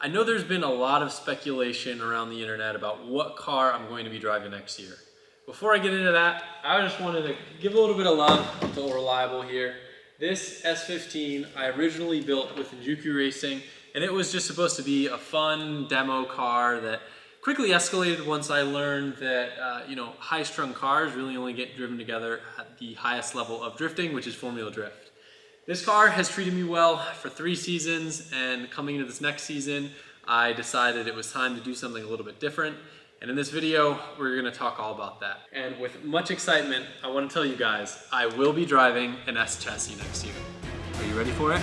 I know there's been a lot of speculation around the internet about what car I'm going to be driving next year. Before I get into that, I just wanted to give a little bit of love to Reliable here. This S15 I originally built with Injuku Racing, and it was just supposed to be a fun demo car that quickly escalated once I learned that high-strung cars really only get driven together at the highest level of drifting, which is Formula Drift. This car has treated me well for 3 seasons, and coming into this next season, I decided it was time to do something a little bit different. And in this video, we're gonna talk all about that. And with much excitement, I wanna tell you guys, I will be driving an S chassis next year. Are you ready for it?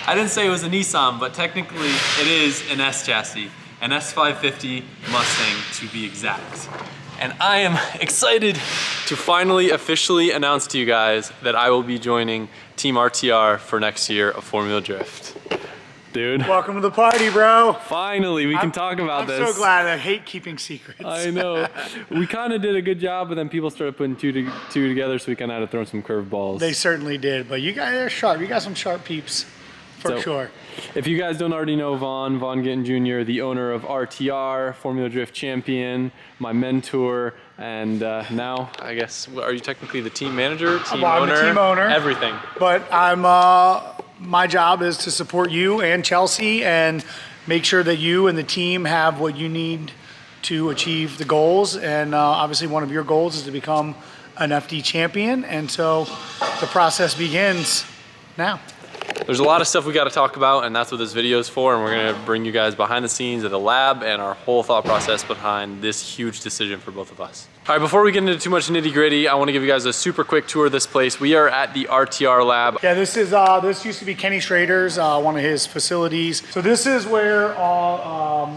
I didn't say it was a Nissan, but technically it is an S chassis. An S550 Mustang to be exact. And I am excited to finally officially announce to you guys that I will be joining Team RTR for next year of Formula Drift. Dude. Welcome to the party, bro. Finally, we can talk about this. I'm so glad. I hate keeping secrets. I know. We kind of did a good job, but then people started putting two together, so we kind of had to throw some curveballs. They certainly did, but you guys are sharp. You got some sharp peeps. For sure. If you guys don't already know Vaughn Gittin Jr., the owner of RTR, Formula Drift champion, my mentor, and now, I guess, are you technically the team manager, team owner? I'm the team owner. Everything. But I'm, my job is to support you and Chelsea and make sure that you and the team have what you need to achieve the goals. And obviously one of your goals is to become an FD champion. And so the process begins now. There's a lot of stuff we got to talk about, and that's what this video is for, and we're going to bring you guys behind the scenes of the lab and our whole thought process behind this huge decision for both of us. All right, before we get into too much nitty gritty, I want to give you guys a super quick tour of this place. We are at the RTR lab. Yeah, this used to be Kenny Schrader's, one of his facilities. So this is where all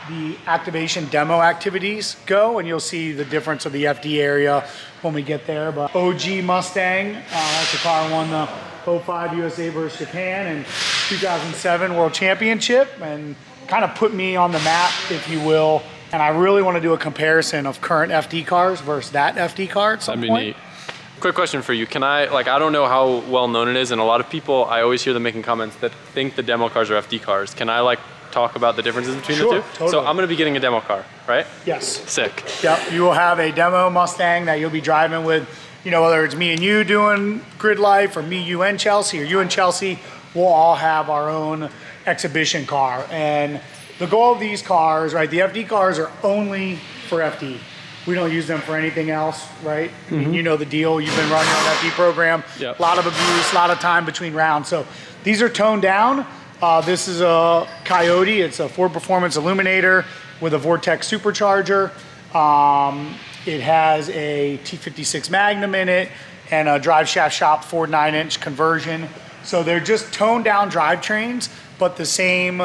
the activation demo activities go, and you'll see the difference of the FD area when we get there. But OG Mustang, that's a car won the 05 USA versus Japan and 2007 World Championship, and kind of put me on the map, if you will. And I really want to do a comparison of current FD cars versus that FD car at some point. That'd be neat. Quick question for you. Can I don't know how well known it is, and a lot of people, I always hear them making comments that think the demo cars are FD cars. Can I talk about the differences between the two? Totally. So I'm gonna be getting a demo car, right? Yes. Sick. Yep, you will have a demo Mustang that you'll be driving with, whether it's me and you doing grid life, or me, you and Chelsea, or you and Chelsea, we'll all have our own exhibition car. And the goal of these cars, right, the FD cars are only for FD. We don't use them for anything else, right? I mean, you know the deal. You've been running on FD program. Yep. A lot of abuse, a lot of time between rounds. So these are toned down. This is a Coyote. It's a Ford Performance Illuminator with a Vortex supercharger. It has a T56 Magnum in it and a Drive Shaft Shop Ford 9-inch conversion. So they're just toned down drivetrains, but the same,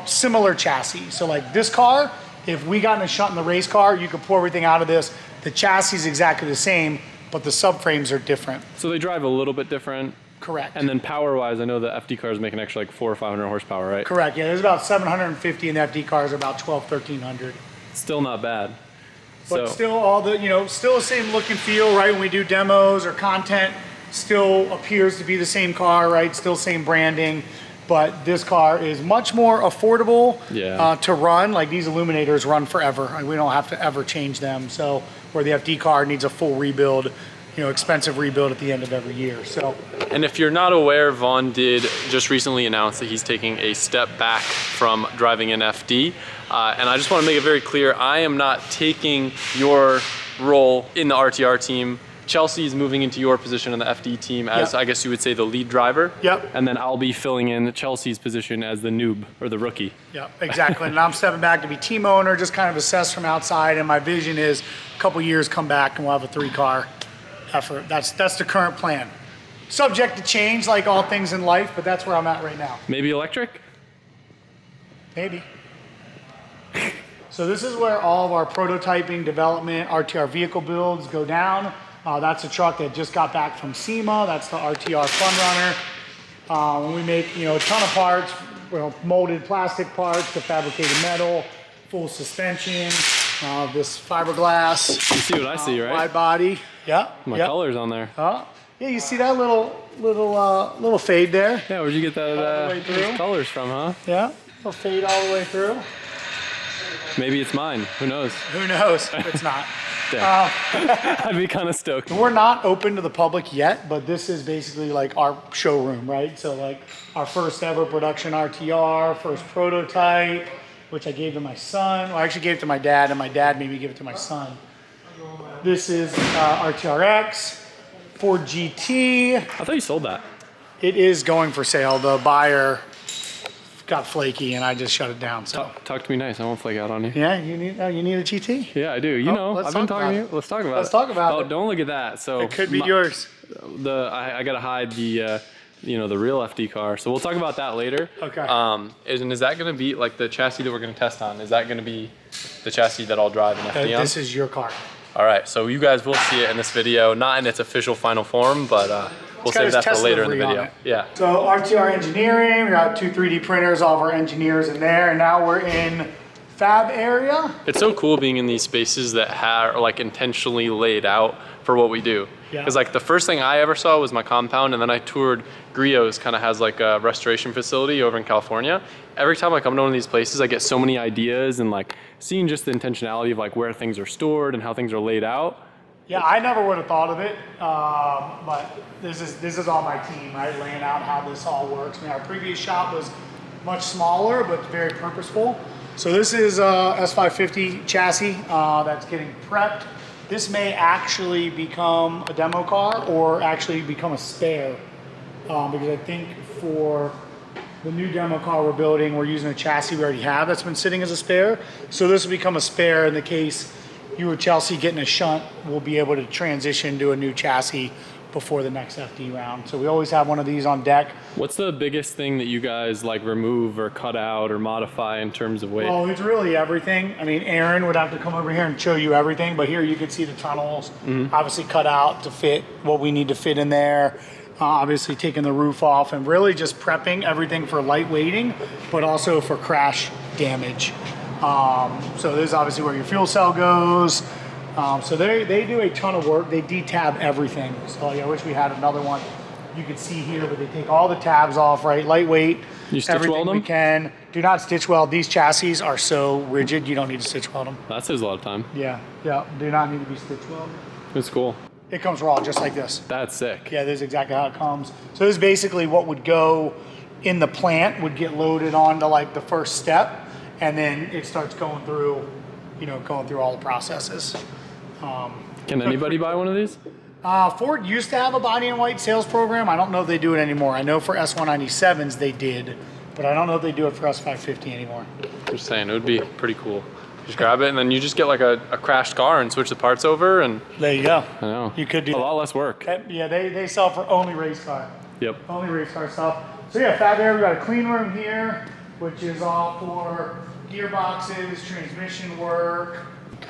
similar chassis. So like this car, if we got in a shunt in the race car, you could pull everything out of this. The chassis is exactly the same, but the subframes are different. So they drive a little bit different. Correct. And then power-wise, I know the FD cars make an extra 400 or 500 horsepower, right? Correct. Yeah, there's about 750, and the FD cars are about 1,1300. Still not bad. But still all the, still the same look and feel, right? When we do demos or content, still appears to be the same car, right? Still same branding, but this car is much more affordable to run. Like these Illuminators run forever. We don't have to ever change them. So where the FD car needs a full rebuild, expensive rebuild at the end of every year. So. And if you're not aware, Vaughn did just recently announce that he's taking a step back from driving an FD. And I just want to make it very clear, I am not taking your role in the RTR team. Chelsea is moving into your position in the FD team as, I guess you would say, the lead driver. Yep. And then I'll be filling in Chelsea's position as the noob or the rookie. Yep, exactly. And I'm stepping back to be team owner, just kind of assess from outside. And my vision is a couple years, come back and we'll have a 3-car effort. That's the current plan. Subject to change, like all things in life, but that's where I'm at right now. Maybe electric? Maybe. So this is where all of our prototyping, development, RTR vehicle builds go down. That's a truck that just got back from SEMA. That's the RTR Fun Runner. When we make a ton of parts, molded plastic parts to fabricated metal, full suspension, This fiberglass. You see what I see, right? Wide body. Yeah. My yep. color's on there. Yeah, you see that little fade there? Yeah, where'd you get All the way that through. those colors from, huh? Yeah, little fade all the way through. Maybe it's mine. Who knows? Who knows? It's not. Damn. I'd be kind of stoked. We're not open to the public yet, but this is basically like our showroom, right? So like our first ever production RTR, first prototype, which I gave to my son. Well, I actually gave it to my dad, and my dad made me give it to my son. This is RTRX, Ford GT. I thought you sold that. It is going for sale. The buyer got flaky, and I just shut it down. So Talk to me nice. I won't flake out on you. yeah, you need a GT. Yeah, I do. You know, let's I've been talk talking to about you. Let's talk about it. Let's talk about Oh, it. don't look at that. So It could be yours. I gotta hide the the real FD car. So we'll talk about that later. Okay. Is that gonna be like the chassis that we're gonna test on? Is that gonna be the chassis that I'll drive in FD on? This is your car. All right. So you guys will see it in this video, not in its official final form, but we'll got save his that for Tesla later in the livery on video. it. Yeah. So RTR Engineering, we got 2 3D printers, all of our engineers in there, and now we're in fab area. It's so cool being in these spaces that are like intentionally laid out for what we do. Yeah. Because like the first thing I ever saw was my compound, and then I toured Griot's, kind of has like a restoration facility over in California. Every time I come to one of these places, I get so many ideas, and like seeing just the intentionality of like where things are stored and how things are laid out. Yeah, I never would have thought of it, but this is all my team, right? Laying out how this all works. I mean, our previous shop was much smaller, but very purposeful. So this is a S550 chassis that's getting prepped. This may actually become a demo car or actually become a spare, because I think for the new demo car we're building, we're using a chassis we already have that's been sitting as a spare. So this will become a spare in the case you or Chelsea getting a shunt, we'll be able to transition to a new chassis before the next FD round. So we always have one of these on deck. What's the biggest thing that you guys like remove or cut out or modify in terms of weight? Well, it's really everything. I mean, Aaron would have to come over here and show you everything, but here you can see the tunnels, obviously cut out to fit what we need to fit in there. Obviously taking the roof off and really just prepping everything for lightweighting, but also for crash damage. So this is obviously where your fuel cell goes. So they do a ton of work. They detab everything. So I wish we had another one you could see here, but they take all the tabs off, right? Lightweight, You stitch everything weld them? we can. Do not stitch weld. These chassis are so rigid, you don't need to stitch weld them. That saves a lot of time. Yeah, do not need to be stitch welded. It's cool. It comes raw, just like this. That's sick. Yeah, this is exactly how it comes. So this is basically what would go in the plant, would get loaded onto like the first step, and then it starts going through, going through all the processes. Can anybody buy one of these? Ford used to have a body in white sales program. I don't know if they do it anymore. I know for S197s they did, but I don't know if they do it for S550 anymore. Just saying, it would be pretty cool. Just grab it and then you just get like a crashed car and switch the parts over, and There you go. I know. You could do a that. lot less work. Yeah, they sell for only race car. Yep. Only race car stuff. So yeah, fab area, we got a clean room here, which is all for gearboxes, transmission work.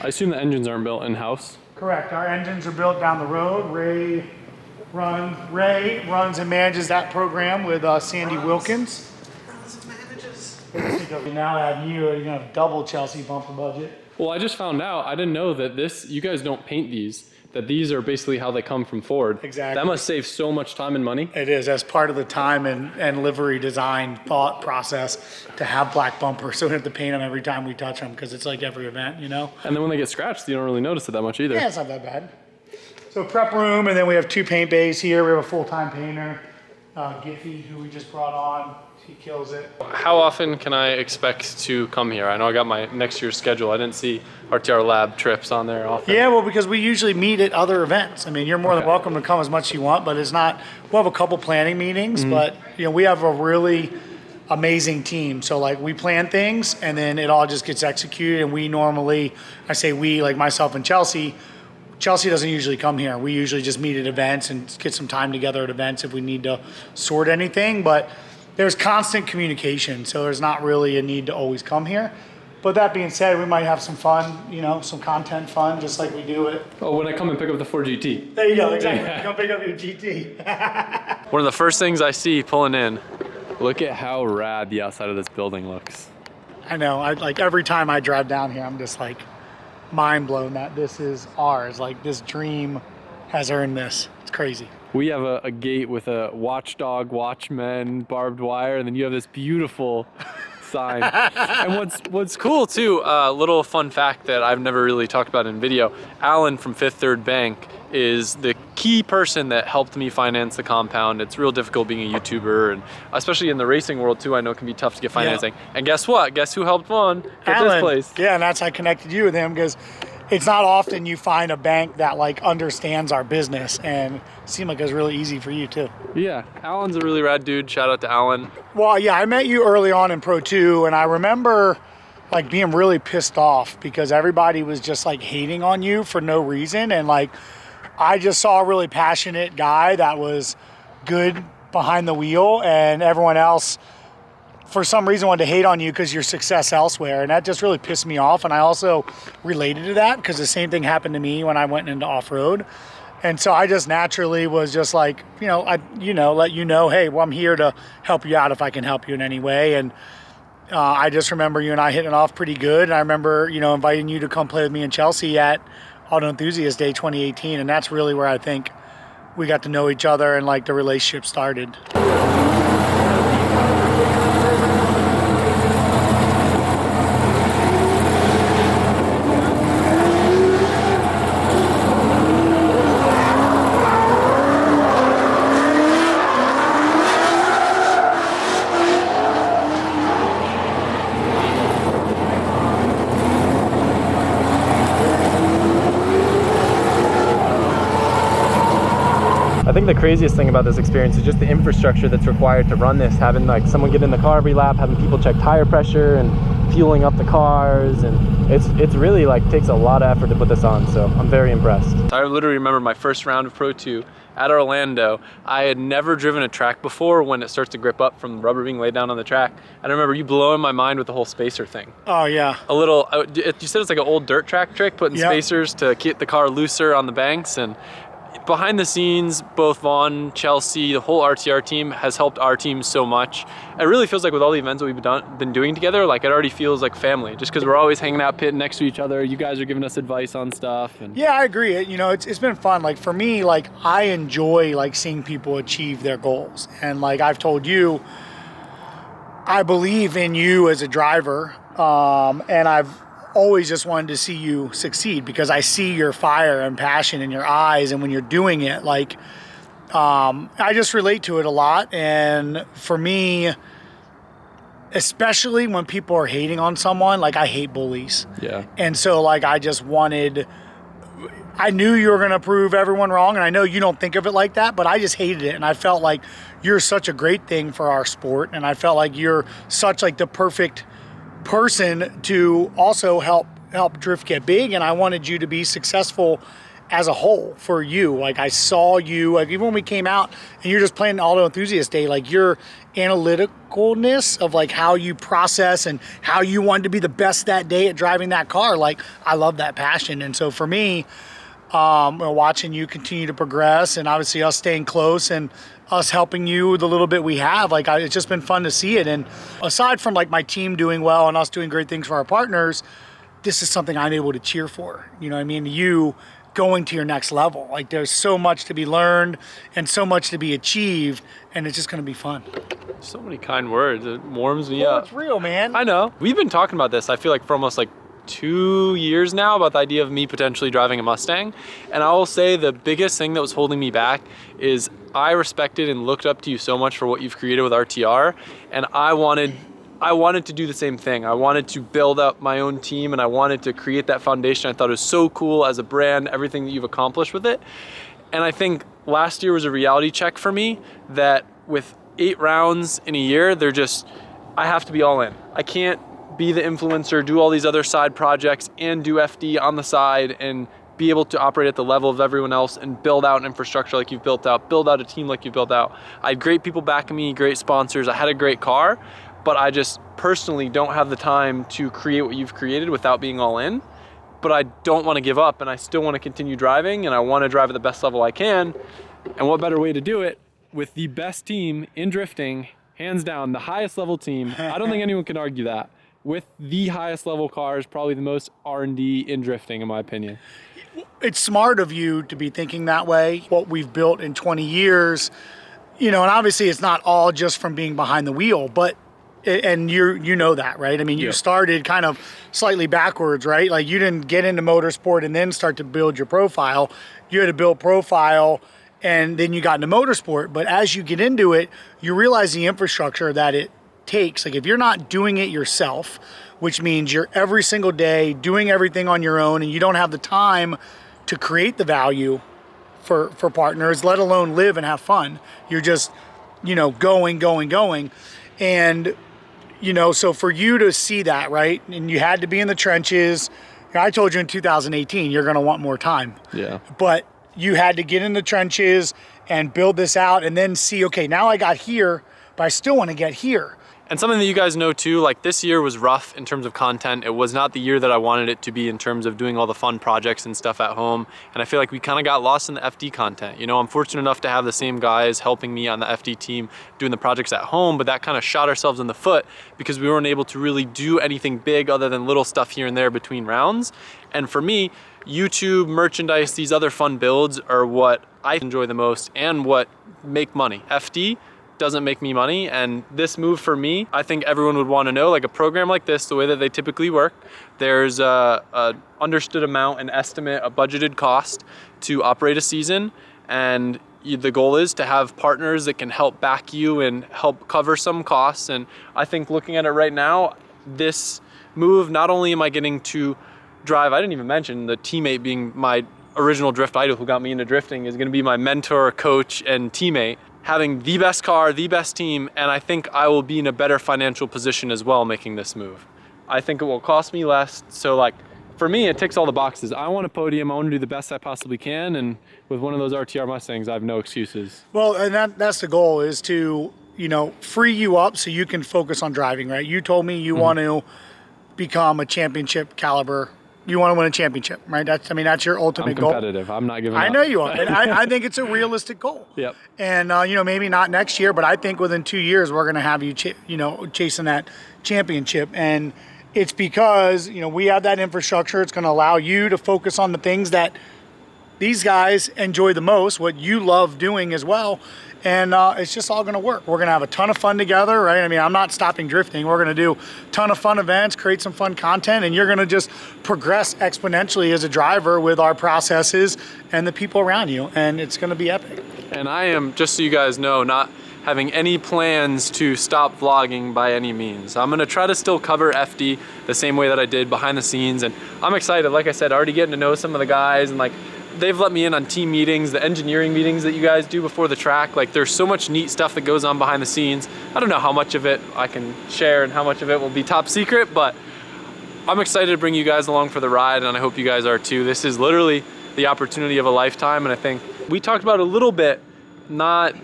I assume the engines aren't built in-house. Correct. Our engines are built down the road. Ray runs and manages that program with Sandy Wilkins. We now have you're gonna have double Chelsea bumper budget. Well, I just found out, I didn't know that you guys don't paint these, that these are basically how they come from Ford. Exactly. That must save so much time and money. It is as part of the time and livery design thought process to have black bumpers, so we have to paint them every time we touch them because it's like every event, And then when they get scratched, you don't really notice it that much either. Yeah, it's not that bad. So prep room, and then we have 2 paint bays here. We have a full-time painter, Giffy, who we just brought on. He kills it. How often can I expect to come here? I know I got my next year's schedule. I didn't see RTR Lab trips on there often. Yeah, well, because we usually meet at other events. I mean, you're more than welcome to come as much as you want, but it's not, we'll have a couple planning meetings, but we have a really amazing team. So like we plan things and then it all just gets executed, and we normally, I say we, like myself and Chelsea doesn't usually come here. We usually just meet at events and get some time together at events if we need to sort anything, but there's constant communication, so there's not really a need to always come here. But that being said, we might have some fun, some content fun, just like we do it. Oh, when I come and pick up the Ford GT. There you go, exactly. Come pick up your GT. One of the first things I see pulling in, look at how rad the outside of this building looks. I know, like every time I drive down here, I'm just like, mind blown that this is ours. Like, this dream has earned this. It's crazy. We have a gate with a watchdog, watchmen, barbed wire, and then you have this beautiful sign. And what's cool too, little fun fact that I've never really talked about in video, Alan from Fifth Third Bank is the key person that helped me finance the compound. It's real difficult being a YouTuber, and especially in the racing world too, I know it can be tough to get financing. Yeah. And guess what? Guess who helped Vaughn get Alan, this place? Yeah, and that's how I connected you with him, because it's not often you find a bank that like understands our business, and it seemed like it was really easy for you too. Yeah, Alan's a really rad dude. Shout out to Alan. Well, yeah, I met you early on in Pro 2, and I remember like being really pissed off because everybody was just like hating on you for no reason, and like I just saw a really passionate guy that was good behind the wheel, and everyone else for some reason wanted to hate on you because your success elsewhere, and that just really pissed me off. And I also related to that because the same thing happened to me when I went into off-road. And so I just naturally was just like, let you know, hey, well, I'm here to help you out if I can help you in any way. And I just remember you and I hitting it off pretty good. And I remember, inviting you to come play with me in Chelsea at Auto Enthusiast Day 2018. And that's really where I think we got to know each other and like the relationship started. I think the craziest thing about this experience is just the infrastructure that's required to run this, having like someone get in the car every lap, having people check tire pressure and fueling up the cars, and it's really like takes a lot of effort to put this on, so I'm very impressed. I literally remember my first round of Pro 2 at Orlando. I had never driven a track before when it starts to grip up from the rubber being laid down on the track. And I remember you blowing my mind with the whole spacer thing. Oh yeah. A little, you said it's like an old dirt track trick, putting spacers to keep the car looser on the banks, and behind the scenes, both Vaughn, Chelsea, the whole RTR team has helped our team so much. It really feels like with all the events that we've been doing together, like it already feels like family, just because we're always hanging out pitting next to each other. You guys are giving us advice on stuff. And yeah, I agree. It's been fun. Like for me, like I enjoy like seeing people achieve their goals. And like I've told you, I believe in you as a driver. And I've always just wanted to see you succeed because I see your fire and passion in your eyes, and when you're doing it, like I just relate to it a lot. And for me, especially when people are hating on someone, like I hate bullies. Yeah. And so like I knew you were going to prove everyone wrong, and I know you don't think of it like that, but I just hated it. And I felt like you're such a great thing for our sport, and I felt like you're such like the perfect person to also help drift get big, and I wanted you to be successful as a whole for you. Like I saw you, like even when we came out and you're just playing Auto Enthusiast Day, like your analyticalness of like how you process and how you wanted to be the best that day at driving that car, like I love that passion. And so for me, watching you continue to progress, and obviously us staying close and us helping you the little bit we have, like it's just been fun to see it. And aside from like my team doing well and us doing great things for our partners, this is something I'm able to cheer for. You know what I mean? You going to your next level. Like there's so much to be learned and so much to be achieved, and it's just going to be fun. So many kind words. It warms me up. It's real, man. I know. We've been talking about this, I feel like for almost like 2 years now, about the idea of me potentially driving a Mustang. And I will say the biggest thing that was holding me back is I respected and looked up to you so much for what you've created with RTR, and I wanted to do the same thing. I wanted to build up my own team, and I wanted to create that foundation. I thought it was so cool as a brand, everything that you've accomplished with it. And I think last year was a reality check for me that with 8 rounds in a year, I have to be all in. I can't be the influencer, do all these other side projects, and do FD on the side, and be able to operate at the level of everyone else and build out an infrastructure like you've built out, build out a team like you've built out. I had great people backing me, great sponsors. I had a great car, but I just personally don't have the time to create what you've created without being all in. But I don't want to give up, and I still want to continue driving, and I want to drive at the best level I can. And what better way to do it with the best team in drifting, hands down, the highest level team. I don't think anyone can argue that. with the highest level cars, probably the most R&D in drifting, in my opinion. It's smart of you to be thinking that way. What we've built in 20 years, and obviously it's not all just from being behind the wheel, but and you know that, right? I mean, you started kind of slightly backwards, right? Like you didn't get into motorsport and then start to build your profile. You had to build profile and then you got into motorsport. But as you get into it, you realize the infrastructure that it takes. Like if you're not doing it yourself, which means you're every single day doing everything on your own and you don't have the time to create the value for partners, let alone live and have fun. You're just, going. And, so for you to see that, right? And you had to be in the trenches. I told you in 2018, you're going to want more time. Yeah. But you had to get in the trenches and build this out and then see, okay, now I got here, but I still want to get here. And something that you guys know too, like this year was rough in terms of content. It was not the year that I wanted it to be in terms of doing all the fun projects and stuff at home. And I feel like we kind of got lost in the FD content. I'm fortunate enough to have the same guys helping me on the FD team doing the projects at home, but that kind of shot ourselves in the foot because we weren't able to really do anything big other than little stuff here and there between rounds. And for me, YouTube, merchandise, these other fun builds are what I enjoy the most and what make money. FD doesn't make me money, and this move for me, I think everyone would want to know, like a program like this, the way that they typically work, there's a understood amount, an estimate, a budgeted cost to operate a season, and the goal is to have partners that can help back you and help cover some costs. And I think looking at it right now, this move, not only am I getting to drive, I didn't even mention the teammate being my original drift idol who got me into drifting is going to be my mentor, coach, and teammate. Having the best car, the best team, and I think I will be in a better financial position as well making this move. I think it will cost me less. So like, for me, it ticks all the boxes. I want a podium, I want to do the best I possibly can, and with one of those RTR Mustangs, I have no excuses. Well, and that's the goal, is to, free you up so you can focus on driving, right? You told me you want to become a championship caliber. You want to win a championship, right? That's your ultimate goal. I'm competitive. I'm not giving up. I know you are. And I think it's a realistic goal. Yep. And, maybe not next year, but I think within 2 years, we're going to have you, chasing that championship. And it's because, we have that infrastructure. It's going to allow you to focus on the things that these guys enjoy the most, what you love doing as well. And it's just all going to work. We're going to have a ton of fun together, right? I mean, I'm not stopping drifting. We're going to do a ton of fun events, create some fun content, and you're going to just progress exponentially as a driver with our processes and the people around you. And it's going to be epic. And I am, just so you guys know, not having any plans to stop vlogging by any means. I'm going to try to still cover FD the same way that I did behind the scenes. And I'm excited. Like I said, already getting to know some of the guys, and they've let me in on team meetings, the engineering meetings that you guys do before the track. Like there's so much neat stuff that goes on behind the scenes. I don't know how much of it I can share and how much of it will be top secret, but I'm excited to bring you guys along for the ride, and I hope you guys are too. This is literally the opportunity of a lifetime, and I think we talked about it a little bit, not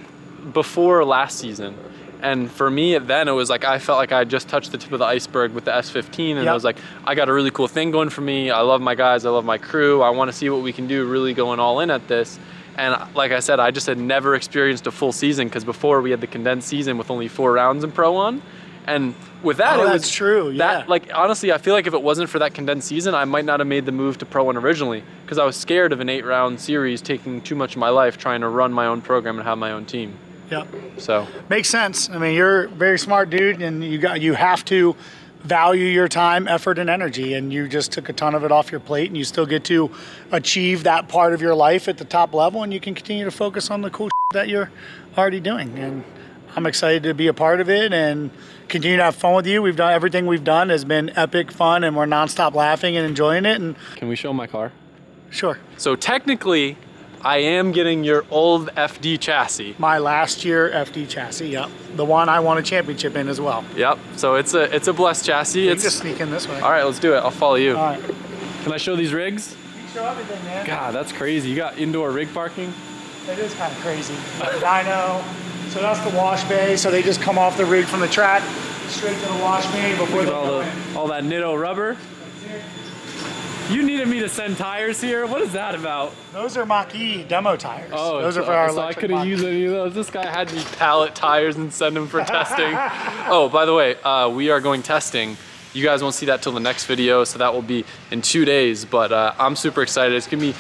before last season. And for me, then it was like I felt like I just touched the tip of the iceberg with the S15, and I was like, I got a really cool thing going for me. I love my guys, I love my crew. I want to see what we can do, really going all in at this. And like I said, I just had never experienced a full season, because before we had the condensed season with only 4 rounds in Pro 1. And with that, that's true. Yeah. Honestly, I feel like if it wasn't for that condensed season, I might not have made the move to Pro 1 originally, because I was scared of an 8-round series taking too much of my life trying to run my own program and have my own team. Yeah. So makes sense. I mean, you're a very smart dude, and you have to value your time, effort, and energy, and you just took a ton of it off your plate, and you still get to achieve that part of your life at the top level, and you can continue to focus on the cool that you're already doing. And I'm excited to be a part of it and continue to have fun with you. Everything we've done has been epic fun, and we're nonstop laughing and enjoying it. And can we show my car? Sure. So technically, I am getting your old FD chassis. My last year FD chassis, yep. The one I won a championship in as well. Yep, so it's a blessed chassis. You can just sneak in this way. All right, let's do it. I'll follow you. All right. Can I show these rigs? You can show everything, man. God, that's crazy. You got indoor rig parking? It is kind of crazy. The dyno, so that's the wash bay. So they just come off the rig from the track, straight to the wash bay before they go in. All that Nitto rubber. You needed me to send tires here? What is that about? Those are Mach-E demo tires. Oh, those are for our so I electric couldn't use any of those. This guy had me pallet tires and send them for testing. Oh, by the way, we are going testing You guys won't see that till the next video, so that will be in 2 days, but I'm super excited. It's gonna be,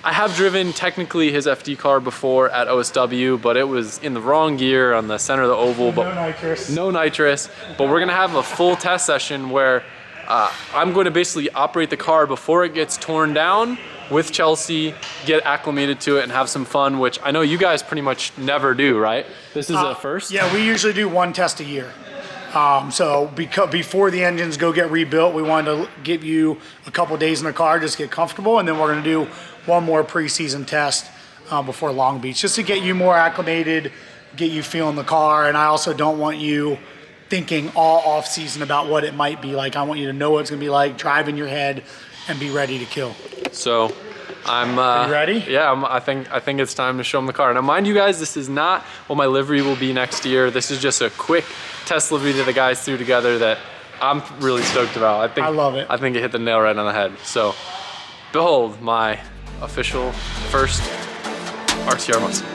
I have driven technically his FD car before at OSW, but it was in the wrong gear on the center of the oval. No nitrous. No nitrous, but we're gonna have a full test session where I'm going to basically operate the car before it gets torn down with Chelsea, get acclimated to it and have some fun, which I know you guys pretty much never do, right? This is a first? Yeah, we usually do one test a year. So before the engines go get rebuilt, we wanted to give you a couple days in the car, just get comfortable, and then we're gonna do one more preseason test before Long Beach, just to get you more acclimated, get you feeling the car, and I also don't want you thinking all off season about what it might be like. I want you to know what it's gonna be like, drive in your head, and be ready to kill. So I'm you ready? Yeah, I think it's time to show them the car. Now mind you guys, this is not what my livery will be next year. This is just a quick test livery that the guys threw together that I'm really stoked about. I love it. I think it hit the nail right on the head. So behold my official first RTR Mustang.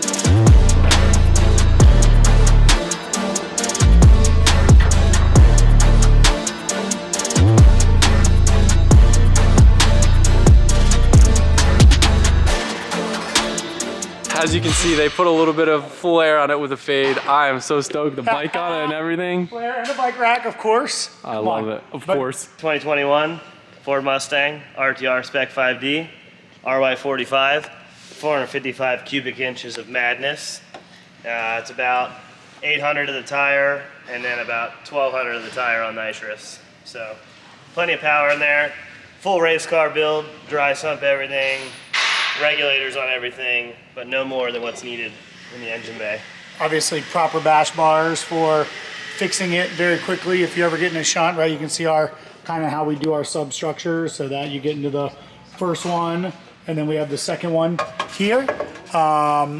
As you can see, they put a little bit of flair on it with a fade. I am so stoked. The bike on it and everything. Flare and a bike rack, of course. I love it, of course. 2021 Ford Mustang RTR Spec 5D, RY45, 455 cubic inches of madness. It's about 800 of the tire and then about 1200 of the tire on nitrous. So plenty of power in there. Full race car build, dry sump everything, regulators on everything, but no more than what's needed in the engine bay. Obviously proper bash bars for fixing it very quickly if you ever get in a shunt, right? You can see our kind of how we do our substructures so that you get into the first one and then we have the second one here.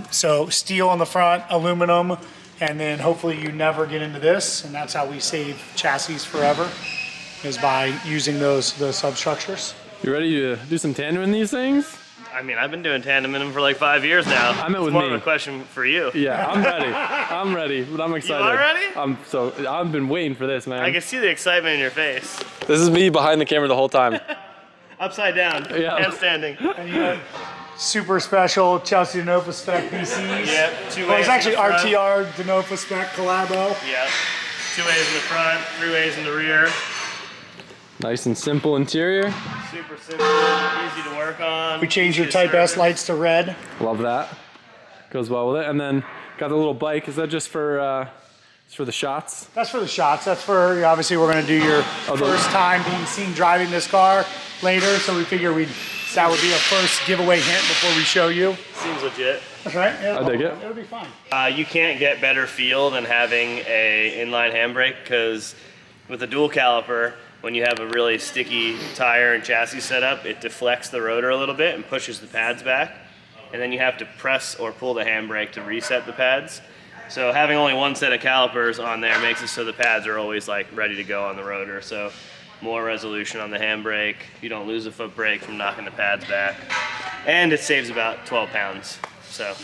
So steel on the front, aluminum, and then hopefully you never get into this, and that's how we save chassis forever, is by using those substructures. You ready to do some tandem in these things? I mean, I've been doing tandem in them for like 5 years now. I meant with it's more me. of a question for you. Yeah, I'm ready. I'm ready, but I'm excited. are ready? I've been waiting for this, man. I can see the excitement in your face. This is me behind the camera the whole time. Upside down, Yeah. handstanding. And you have super special Chelsea Denofa spec PCs. Yep, two Well, ways it's actually in the front. RTR Denofa spec collabo. Yep, 2 ways in the front, 3 ways in the rear. Nice and simple interior. Super simple, easy to work on. We changed your easy to Type S service. lights to red. Love that. Goes well with it. And then got the little bike. Is that just for the shots? That's for the shots. That's for, obviously we're gonna do your first time being seen driving this car later, so we figure that would be a first giveaway hint before we show you. Seems legit. That's right. Yeah, I dig it. It'll be fine. You can't get better feel than having a inline handbrake, because with a dual caliper, when you have a really sticky tire and chassis setup, it deflects the rotor a little bit and pushes the pads back. And then you have to press or pull the handbrake to reset the pads. So having only one set of calipers on there makes it so the pads are always like ready to go on the rotor. So more resolution on the handbrake. You don't lose a foot brake from knocking the pads back. And it saves about 12 pounds. So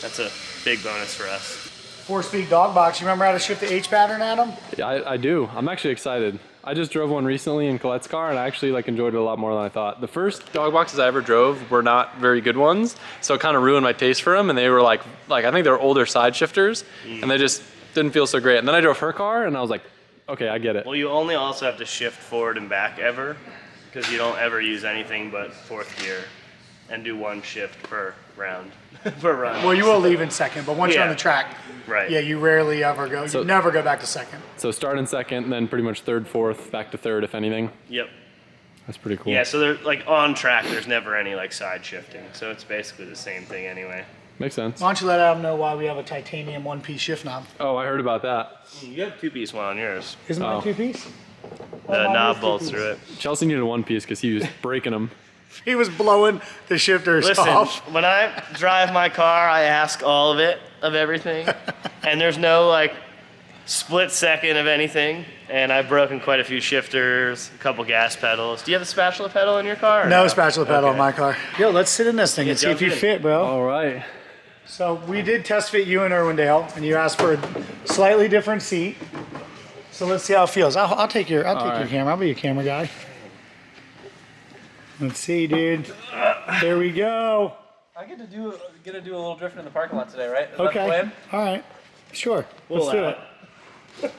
that's a big bonus for us. 4-speed dog box. You remember how to shift the H pattern, Adam? Yeah, I do. I'm actually excited. I just drove one recently in Colette's car and I actually enjoyed it a lot more than I thought. The first dog boxes I ever drove were not very good ones, so it kind of ruined my taste for them, and they were like I think they were older side shifters and they just didn't feel so great. And then I drove her car and I was like, okay, I get it. Well, you only also have to shift forward and back ever, because you don't ever use anything but 4th gear and do 1 shift per round, per run. Well, you will leave in second, but once you're on Yeah. the track, Right. yeah, you rarely ever go. So- You never go back to second. So start in second, and then pretty much third, fourth, back to third if anything. Yep. That's pretty cool. Yeah, so they're like on track, there's never any like side shifting. So it's basically the same thing anyway. Makes sense. Why don't you let Adam know why we have a titanium 1-piece shift knob? Oh, I heard about that. You have 2-piece one on yours. Isn't mine Oh. 2-piece? The knob bolts through it. Chelsea needed one piece because he was breaking them. He was blowing the shifters Listen, off. when I drive my car, I ask all of it, of everything. And there's no like split second of anything. And I've broken quite a few shifters, a couple gas pedals. Do you have a spatula pedal in your car? or No spatula pedal in Okay. my car. Yo, let's sit in this thing and see if jump you in. fit, bro. All right. So we did test fit you in Irwindale, and you asked for a slightly different seat. So let's see how it feels. I'll take your right. camera. I'll be your camera guy. Let's see, dude. There we go. I get to do a little drifting in the parking lot today, right? Is that the Okay. plan? All right. Sure. Let's do it.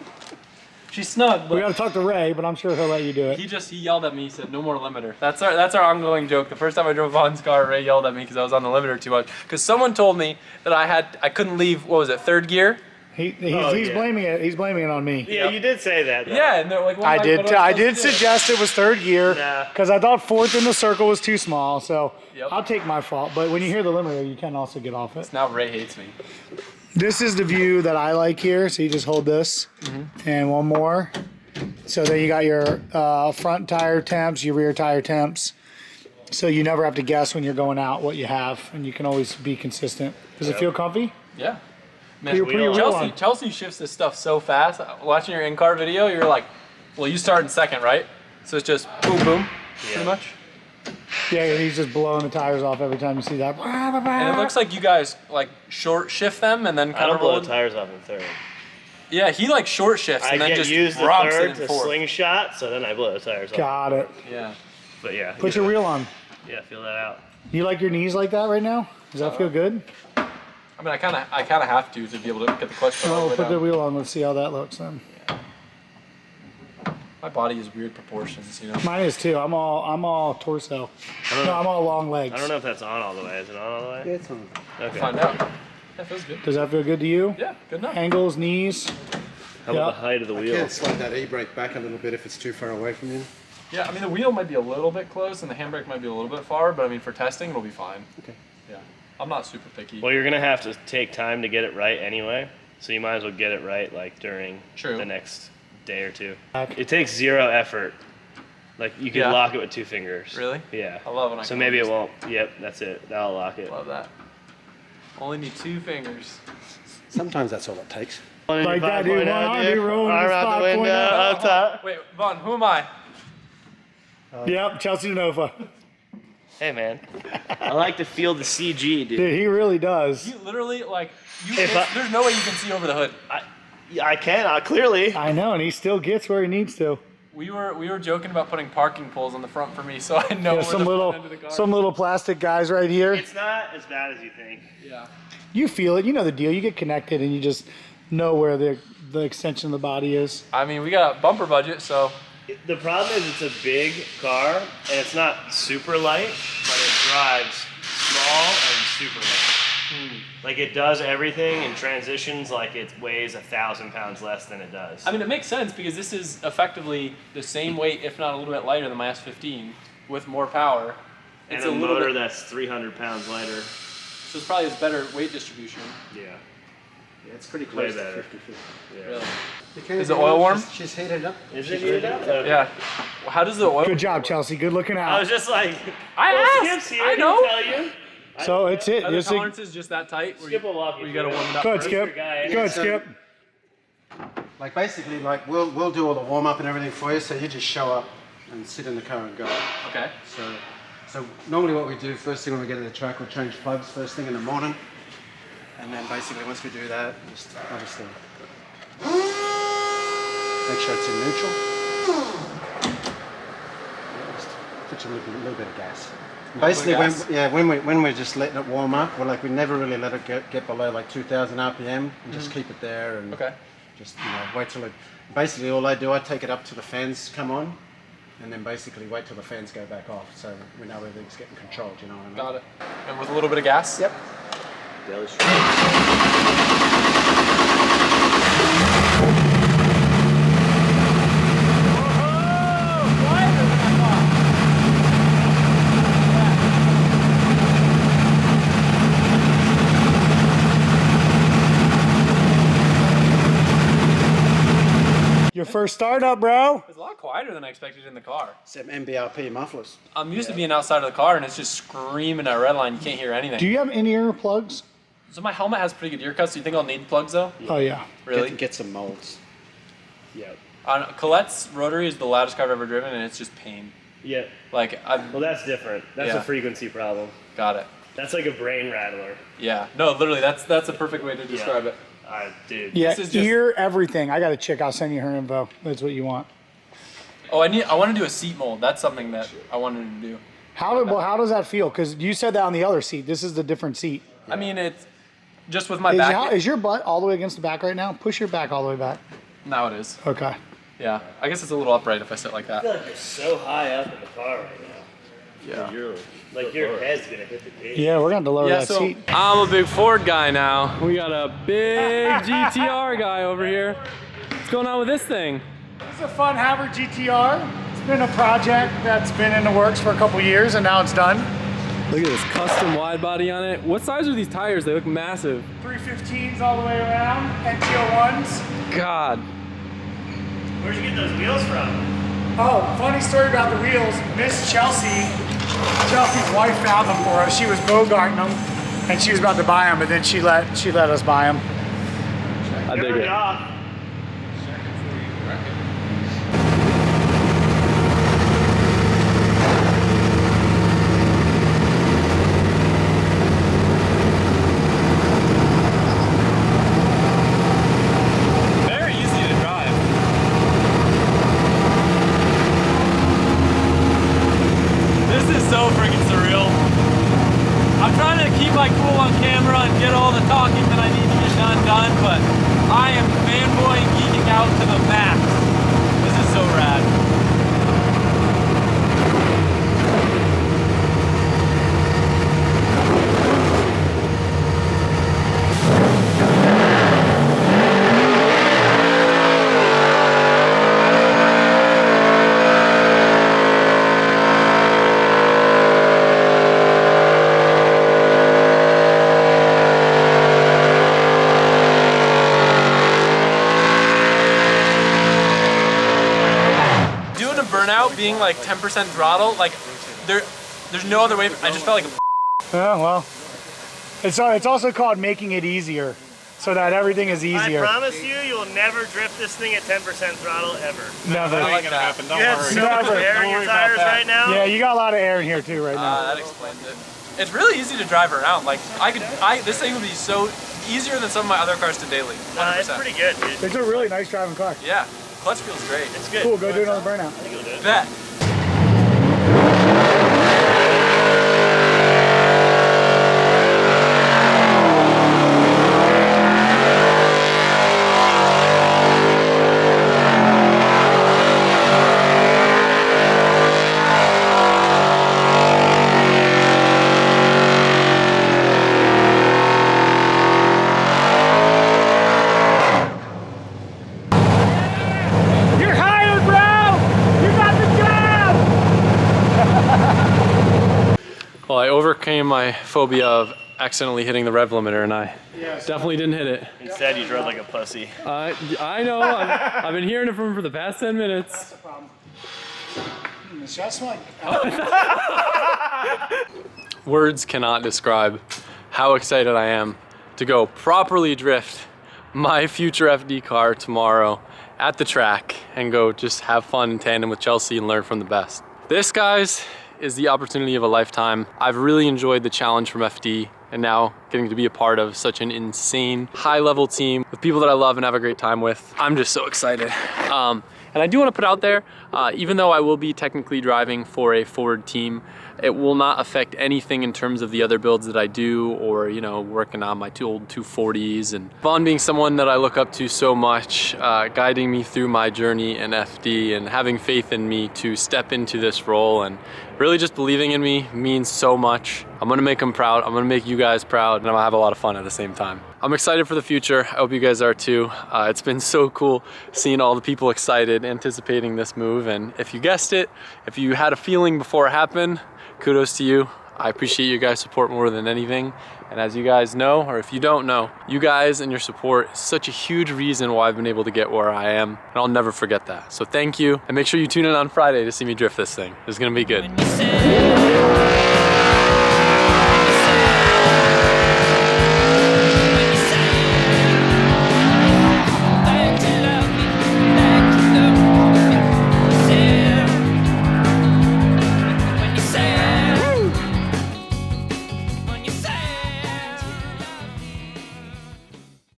She's snug, but We got to talk to Ray, but I'm sure he'll let you do it. he yelled at me. He said, "No more limiter." That's our ongoing joke. The first time I drove Vaughn's car, Ray yelled at me because I was on the limiter too much. Because someone told me that I couldn't leave. What was it? Third gear? He's yeah. blaming it. He's blaming it on me. Yeah, you did say that. Though. Yeah, and they're like, well, I Mike, did. what am I supposed did to do? suggest it was third gear Nah. because I thought fourth in the circle was too small. So Yep. I'll take my fault. But when you hear the limiter, you can also get off it. Now Ray hates me. This is the view that I like here. So you just hold this and one more. So then you got your front tire temps, your rear tire temps. So you never have to guess when you're going out what you have, and you can always be consistent. Does it feel comfy? Yeah. Man, Put your wheel on. Chelsea shifts this stuff so fast. Watching your in-car video, you're like, well, you start in second, right? So it's just boom, boom, pretty much. Yeah, he's just blowing the tires off every time you see that. And it looks like you guys like short shift them and then I kind don't of blow roll. the tires off in third. Yeah, he like short shifts I and then get just used the rocks it third in to fourth. slingshot, so then I blow the tires off. Got it. Yeah. But yeah. Put your wheel on. Yeah, feel that out. You like your knees like that right now? Does that feel good? I mean, I kind of have to be able to get the clutch pedal all Oh, the way put the down. wheel on. Let's see how that looks then. My body is weird proportions, you know. Mine is too. I'm all torso. No, I'm all long legs. I don't know if that's on all the way. Is it on all the way? Yeah, it's on. Okay. Find out. That feels good. Does that feel good to you? Yeah, good enough. Angles, knees. How about Yeah. the height of the I wheel? can slide that e-brake back a little bit if it's too far away from you. Yeah, I mean the wheel might be a little bit close and the handbrake might be a little bit far, but I mean for testing it'll be fine. Okay. Yeah, I'm not super picky. Well, you're gonna have to take time to get it right anyway, so you might as well get it right like during True. the next day or two. Back. It takes zero effort. Like you can Yeah. lock it with 2 fingers. Really? Yeah. I love when I So can maybe it use- won't. Yep, that's it. That'll lock it. Love that. Only need 2 fingers. Sometimes that's all it takes. Like that, dude. One on, dude. Rolling Arm the out spot the window, point out. up top. Wait, Vaughn, who am I? Yep, Chelsea Nova. Hey man, I like to feel the CG, dude. Dude, he really does. You literally like If I- there's no way you can see over the hood. I can, clearly. I know, and he still gets where he needs to. We were joking about putting parking poles on the front for me, so I know Yeah, where some the little front end of the car. some little plastic guys right here. It's not as bad as you think. Yeah. You feel it. You know the deal. You get connected, and you just know where the extension of the body is. I mean, we got a bumper budget, so The problem is it's a big car and it's not super light, but it drives small and super light. Like it does everything in transitions like it weighs 1,000 pounds less than it does. I mean, it makes sense because this is effectively the same weight, if not a little bit lighter than my S15 with more power. and It's a a little motor bit, that's 300 pounds lighter. so it's probably its better weight distribution. Yeah. Yeah, it's pretty Way close to better. 50-50. Yeah. Really? You can Is it get oil it. warm? She's heated up. Is it heated up? Okay. Yeah. Well, how does the oil? Good job, Chelsea. Good looking I out. was just like, I well, asked. Skip's here, I he'll know. tell you. So it's it. Are the It's a- tolerances just that tight? Skip will walk you You gotta through it. warm it up. Good, first? Skip. guy. Good, So- Skip. Like basically, like we'll do all the warm up and everything for you. So you just show up and sit in the car and go. Okay. So normally what we do first thing when we get to the track, we'll change plugs first thing in the morning, and then basically once we do that, just obviously make sure it's in neutral. Just put a little bit of gas. Basically, gas? when we're just letting it warm up, we never really let it get below like 2,000 RPM, and just keep it there and Okay. just wait till it. Basically, all I do, I take it up till the fans come on, and then basically wait till the fans go back off, so we know everything's getting controlled. You know what I mean? Got it. And with a little bit of gas. Yep. Your first startup, bro. It's a lot quieter than I expected in the car. Some MBRP mufflers. I'm used to being outside of the car and it's just screaming at red line. You can't hear anything. Do you have in-ear plugs? So my helmet has pretty good ear cuts. Do you think I'll need plugs though? Oh yeah. Really? Get some molds. Yep. On Colette's rotary is the loudest car I've ever driven, and it's just pain. Yeah. Like I've Well, that's different. That's Yeah. a frequency problem. got it. That's like a brain rattler. Yeah. No, literally, that's a perfect way to describe it. Dude. Yeah, This is just- ear, everything. I got a chick. I'll send you her info. That's what you want. Oh, I want to do a seat mold. That's something that I wanted to do. How does that feel? Because you said that on the other seat. This is the different seat. I mean, it's just with my back. Is your butt all the way against the back right now? Push your back all the way back. Now it is. Okay. Yeah. I guess it's a little upright if I sit like I that. feel like you're so high up in the car right now. Yeah. Like your head's gonna hit the gate. Yeah, we're going to lower Yeah, that so seat. I'm a big Ford guy now. We got a big GTR guy over here. What's going on with this thing? It's a fun Havre GTR. It's been a project that's been in the works for a couple years, and now it's done. Look at this custom wide body on it. What size are these tires? They look massive. 315s all the way around, NT01s. God. Where'd you get those wheels from? Oh, funny story about the wheels. Miss Chelsea's wife found them for us. She was bogarting them, and she was about to buy them, but then she let us buy them. I dig Turn it. off. Very easy to drive. This is so freaking surreal. I'm trying to keep my cool on camera and get all the talking that I need to get done, but I am fanboy geeking out to the max. This is so rad. Doing a burnout, being like 10% throttle, like there's no other way. I just felt like a Yeah, well, it's also called making it easier, so that everything is I easier. promise you'll never drift this thing at 10% throttle ever. Never. I like that. You have so much Never. air in your tires right now. Yeah, you got a lot of air in here too right now. That explains it. It's really easy to drive around. Like this thing would be so easier than some of my other cars to daily. 100%. It's pretty good, dude. It's a really nice driving car. Yeah, clutch feels great. It's good. Cool, go do another burnout. Bet. You're hired, bro! You got the job! Well, I overcame my phobia of accidentally hitting the rev limiter, and I definitely didn't hit it. Instead, you drove like a pussy. I know. I've been hearing it from him for the past 10 minutes. Just like Words cannot describe how excited I am to go properly drift my future FD car tomorrow at the track and go just have fun in tandem with Chelsea and learn from the best. This, guys, is the opportunity of a lifetime. I've really enjoyed the challenge from FD and now getting to be a part of such an insane high-level team with people that I love and have a great time with. I'm just so excited. And I do want to put out there, even though I will be technically driving for a Ford team, it will not affect anything in terms of the other builds that I do, or, you know, working on my old 240s. And Vaughn being someone that I look up to so much, guiding me through my journey in FD and having faith in me to step into this role and really just believing in me means so much. I'm gonna make him proud, I'm gonna make you guys proud, and I'm gonna have a lot of fun at the same time. I'm excited for the future. I hope you guys are too. It's been so cool seeing all the people excited, anticipating this move. And if you guessed it, if you had a feeling before it happened, kudos to you. I appreciate your guys' support more than anything. And as you guys know, or if you don't know, you guys and your support is such a huge reason why I've been able to get where I am. And I'll never forget that. So thank you. And make sure you tune in on Friday to see me drift this thing. It's gonna be good.